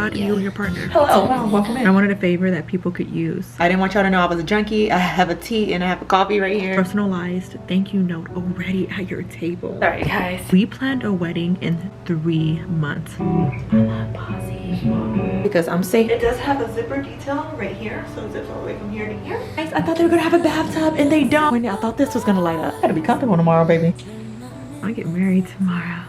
God, you and your partner. Hello, wow, welcome in. I wanted a favor that people could use. I didn't want y'all to know I was a junkie. I have a tea and I have a coffee right here. Personalized thank you note already at your table. Sorry guys. We planned a wedding in 3 months. Because I'm safe. It does have a zipper detail right here, so it zips all the way from here to here. Guys, I thought they were gonna have a bathtub and they don't. I thought this was gonna light up. I gotta be comfortable tomorrow, baby. I get married tomorrow.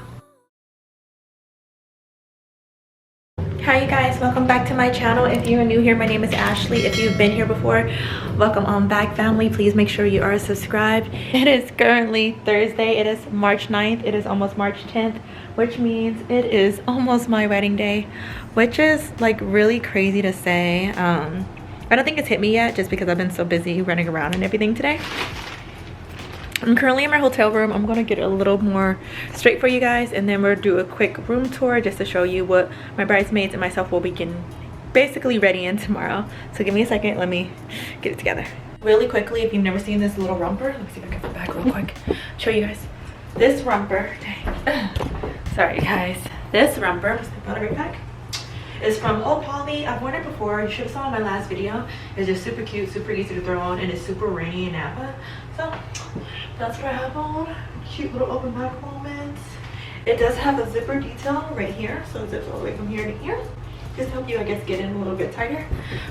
Hi you guys, welcome back to my channel. If you are new here, my name is Ashley. If you've been here before, welcome on back, family. Please make sure you are subscribed. It is currently Thursday. It is March 9th. It is almost March 10th, which means it is almost my wedding day, which is like really crazy to say. I don't think it's hit me yet just because I've been so busy running around and everything today. I'm currently in my hotel room. I'm gonna get a little more straight for you guys, and then we'll do a quick room tour just to show you what my bridesmaids and myself will be getting basically ready in tomorrow. So give me a second, let me get it together. Really quickly, if you've never seen this little romper, let me see if I can flip back real quick. Show you guys. This romper, dang. Sorry guys. This romper, let's put it right back. It's from Old Polly. I've worn it before. You should have saw in my last video. It's just super cute, super easy to throw on, and it's super rainy in Napa. So that's what I have on. Cute little open back moment. It does have a zipper detail right here, so it zips all the way from here to here. Just to help you, I guess, get in a little bit tighter.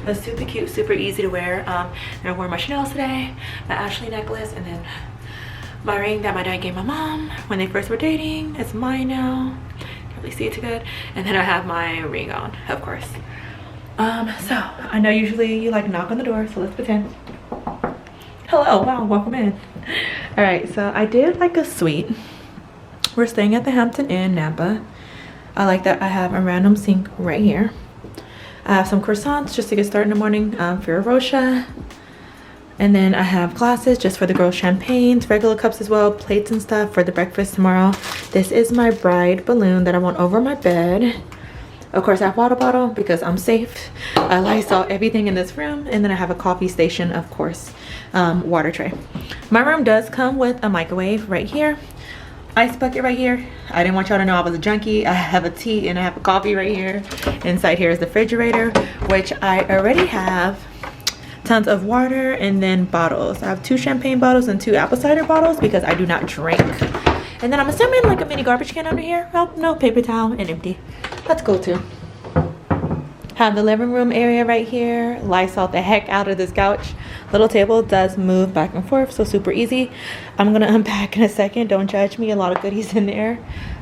But super cute, super easy to wear. And I wore my Chanel today, my Ashley necklace, and then my ring that my dad gave my mom when they first were dating. It's mine now. Can't really see it too good. And then I have my ring on, of course. So I know usually you like knock on the door, so let's pretend. Hello, wow, welcome in. All right, so I did like a suite. We're staying at the Hampton Inn, Napa. I like that I have a random sink right here. I have some croissants just to get started in the morning, Ferrero Rocher. And then I have glasses just for the girls, champagnes, regular cups as well, plates and stuff for the breakfast tomorrow. This is my bride balloon that I want over my bed. Of course, I have water bottle because I'm safe. I Lysol everything in this room, and then I have a coffee station, of course, water tray. My room does come with a microwave right here, ice bucket right here. I didn't want y'all to know I was a junkie. I have a tea and I have a coffee right here. Inside here is the refrigerator, which I already have tons of water, and then bottles. I have 2 champagne bottles and 2 apple cider bottles because I do not drink. And then I'm assuming like a mini garbage can under here. Oh, no, paper towel and empty. That's cool too. Have the living room area right here. Lysol the heck out of this couch. Little table does move back and forth, so super easy. I'm gonna unpack in a second. Don't judge me. A lot of goodies in there.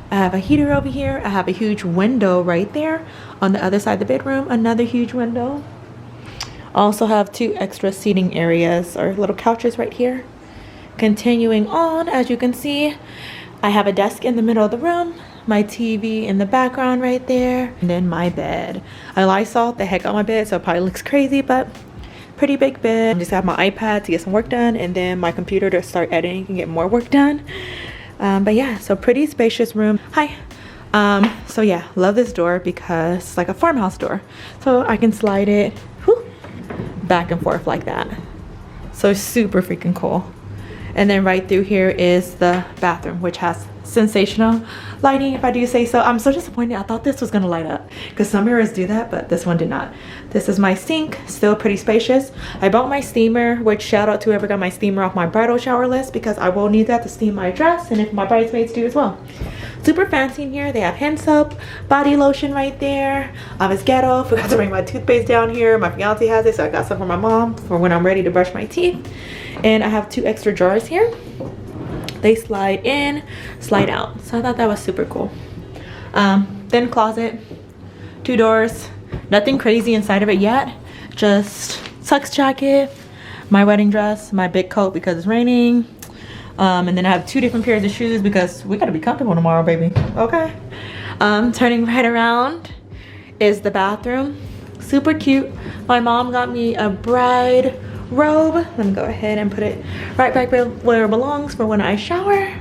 I have a heater over here. I have a huge window right there. On the other side of the bedroom, another huge window. Also have 2 extra seating areas or little couches right here. Continuing on, as you can see, I have a desk in the middle of the room, my TV in the background right there, and then my bed. I Lysol the heck out my bed, so it probably looks crazy, but pretty big bed. I just have my iPad to get some work done, and then my computer to start editing and get more work done. But yeah, so pretty spacious room. Hi. So yeah, love this door because it's like a farmhouse door. So I can slide it back and forth like that. So super freaking cool. And then right through here is the bathroom, which has sensational lighting, if I do say so. I'm so disappointed. I thought this was gonna light up because some mirrors do that, but this one did not. This is my sink, still pretty spacious. I bought my steamer, which shout out to whoever got my steamer off my bridal shower list because I will need that to steam my dress, and if my bridesmaids do as well. Super fancy in here. They have hand soap, body lotion right there. It's ghetto. Forgot to bring my toothpaste down here. My fiance has it, so I got some for my mom for when I'm ready to brush my teeth. And I have 2 extra drawers here. They slide in, slide out. So I thought that was super cool. Then closet, 2 doors. Nothing crazy inside of it yet. Just tux jacket, my wedding dress, my big coat because it's raining. And then I have 2 different pairs of shoes because we gotta be comfortable tomorrow, baby. Okay. Turning right around is the bathroom. Super cute. My mom got me a bride robe. Let me go ahead and put it right back where it belongs for when I shower.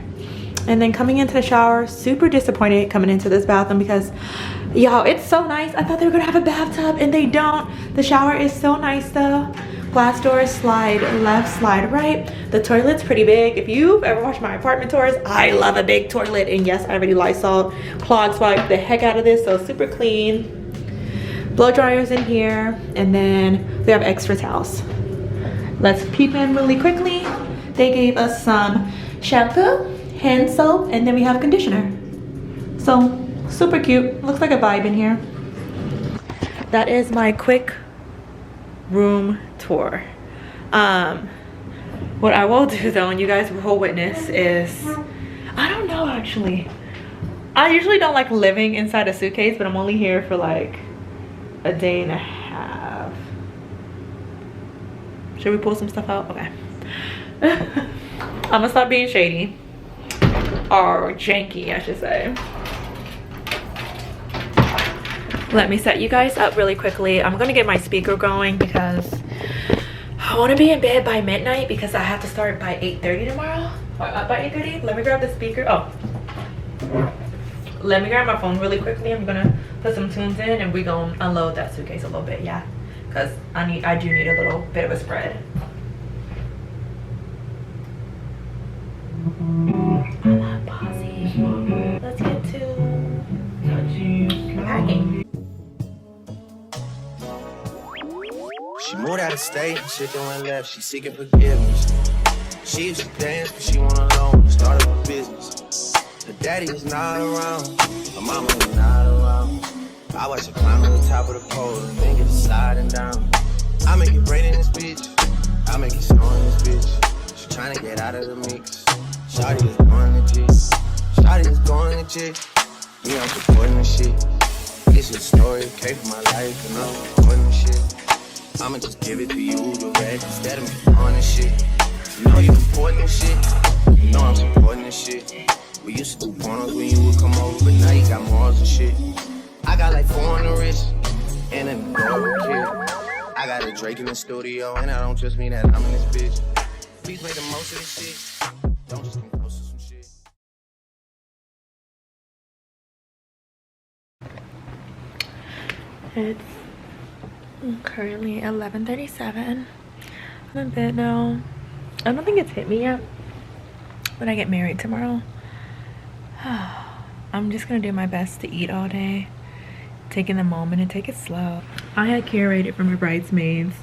And then coming into the shower, super disappointed coming into this bathroom because y'all, it's so nice. I thought they were gonna have a bathtub and they don't. The shower is so nice though. Glass doors, slide left, slide right. The toilet's pretty big. If you've ever watched my apartment tours, I love a big toilet. And yes, I already Lysol clog swiped the heck out of this, so super clean. blow dryers in here, and then we have extra towels. Let's peep in really quickly. They gave us some shampoo, hand soap, and then we have conditioner. So super cute. Looks like a vibe in here. That is my quick room tour. What I will do though, and you guys will witness, is I don't know actually. I usually don't like living inside a suitcase, but I'm only here for like a day and a half. Should we pull some stuff out? Okay. I'm gonna stop being shady. Or janky, I should say. Let me set you guys up really quickly. I'm gonna get my speaker going because I want to be in bed by midnight because I have to start by 8:30 tomorrow. By 8:30? Let me grab the speaker. Oh. Let me grab my phone really quickly. I'm gonna put some tunes in and we gonna unload that suitcase a little bit, yeah. Because I do need a little bit of a spread. Pausing. Let's get to packing. She moved out of state, shit that went left, she seeking forgiveness. She used to dance, but she went alone, started a business. Her daddy is not around, her mama is not around. I watch her climb to the top of the pole and then get sliding down. I make it rain in this bitch, I make it snow in this bitch. She tryna get out of the mix. Shawty is going to G, Shawty is going to G. Me, I'm supporting this shit. This is a story, came from my life, and I'm supporting this shit. I'ma just give it to you direct instead of me on this shit. You know you supporting this shit. You know I'm supporting this shit. We used to do pornos when you would come over, but now you got morals and shit. I got like 4 on the wrist and an adorable kid. I got a Drake in the studio, and I don't just mean that I'm in this bitch. Please make the most of this shit. Don't just come close to some shit. It's currently 11:37. I'm in bed now. I don't think it's hit me yet, but I get married tomorrow. I'm just gonna do my best to eat all day, taking the moment and take it slow. I had curated for my bridesmaids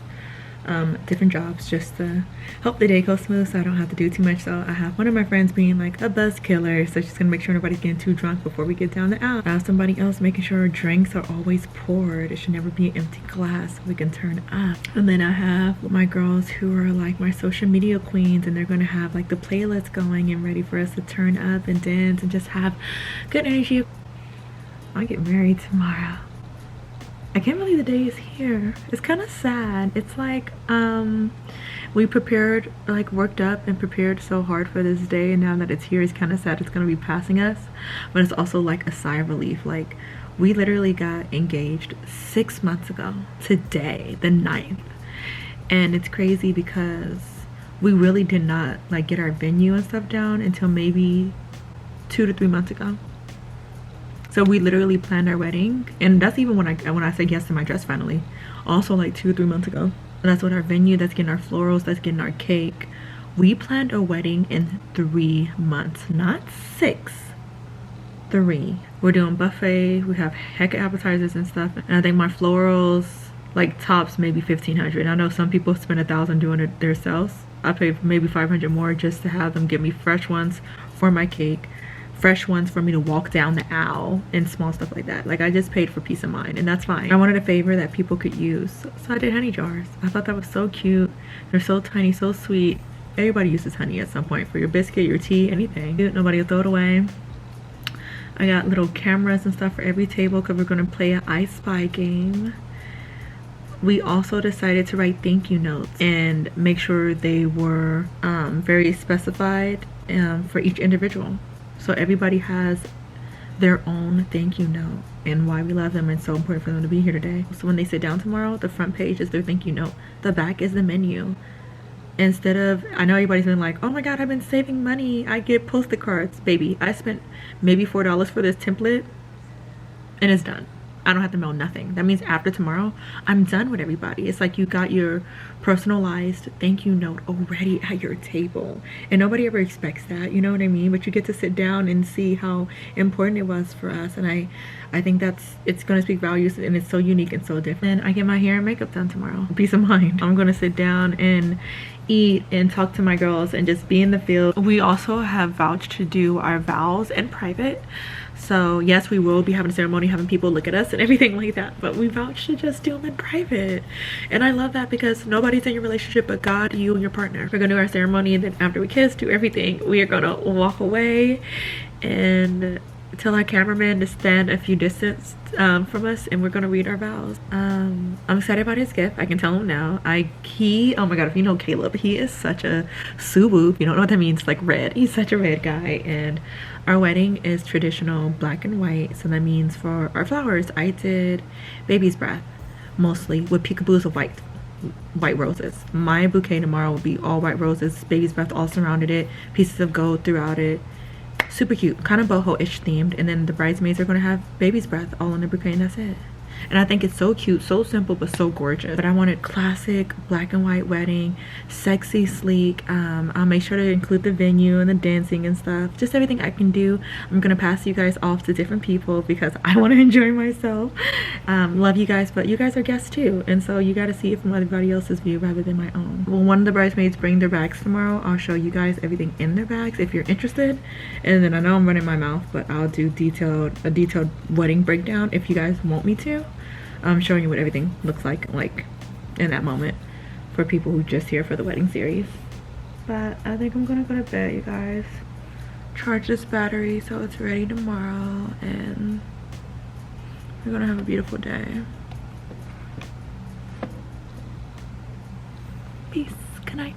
different jobs just to help the day go smooth so I don't have to do too much. So I have one of my friends being like a buzz killer, so she's gonna make sure nobody's getting too drunk before we get down the aisle. I have somebody else making sure drinks are always poured. It should never be an empty glass so we can turn up. And then I have my girls who are like my social media queens, and they're gonna have like the playlist going and ready for us to turn up and dance and just have good energy. I get married tomorrow. I can't believe the day is here. It's kind of sad. It's like we prepared, like worked up and prepared so hard for this day, and now that it's here, it's kind of sad it's gonna be passing us. But it's also like a sigh of relief. Like we literally got engaged 6 months ago today, the 9th, and it's crazy because we really did not like get our venue and stuff down until maybe 2 to 3 months ago. So we literally planned our wedding, and that's even when I said yes to my dress finally, also like 2 or 3 months ago. And that's what our venue, that's getting our florals, that's getting our cake. We planned a wedding in 3 months, not 6, 3. We're doing buffet, we have heck of appetizers and stuff, and I think my florals like tops maybe $1,500. I know some people spend $1,000 doing it themselves. I paid maybe $500 more just to have them give me fresh ones for my cake, fresh ones for me to walk down the aisle, and small stuff like that. Like I just paid for peace of mind, and that's fine. I wanted a favor that people could use, so I did honey jars. I thought that was so cute. They're so tiny, so sweet. Everybody uses honey at some point for your biscuit, your tea, anything. Nobody will throw it away. I got little cameras and stuff for every table because we're going to play an I Spy game. We also decided to write thank you notes and make sure they were very specified for each individual. So everybody has their own thank you note and why we love them, and it's so important for them to be here today. So when they sit down tomorrow, the front page is their thank you note. The back is the menu. Instead of, I know everybody's been like, oh my god, I've been saving money, I get Post-it cards. Baby, I spent maybe $4 for this template and it's done. I don't have to mail nothing. That means after tomorrow, I'm done with everybody. It's like you got your personalized thank you note already at your table. And nobody ever expects that, you know what I mean? But you get to sit down and see how important it was for us. And I think it's gonna speak values, and it's so unique and so different. I get my hair and makeup done tomorrow. Peace of mind. I'm gonna sit down and eat and talk to my girls and just be in the field. We also have vouched to do our vows in private. So yes, we will be having a ceremony, having people look at us and everything like that, but we vouch to just do them in private. And I love that because nobody's in your relationship but God, you, and your partner. We're gonna do our ceremony, and then after we kiss, do everything, we are gonna walk away and tell our cameraman to stand a few distance from us, and we're gonna read our vows. I'm excited about his gift. I can tell him now. Oh my god, if you know Caleb, he is such a Subu. You don't know what that means, like red. He's such a red guy. And our wedding is traditional black and white, so that means for our flowers, I did baby's breath mostly with peekaboos of white roses. My bouquet tomorrow will be all white roses, baby's breath all surrounded it, pieces of gold throughout it. Super cute, kind of boho-ish themed. And then the bridesmaids are going to have baby's breath all on the bouquet, and that's it. And I think it's so cute, so simple, but so gorgeous. But I wanted classic black and white wedding, sexy, sleek. I'll make sure to include the venue and the dancing and stuff, just everything I can do. I'm gonna pass you guys off to different people because I want to enjoy myself. Love you guys, but you guys are guests too, and so you got to see it from everybody else's view rather than my own. Well, one of the bridesmaids bring their bags tomorrow. I'll show you guys everything in their bags if you're interested. And then I know I'm running my mouth, but I'll do a detailed wedding breakdown if you guys want me to. I'm showing you what everything looks like in that moment for people who just here for the wedding series. But I think I'm gonna go to bed, you guys. Charge this battery so it's ready tomorrow, and we're gonna have a beautiful day. Peace. Good night.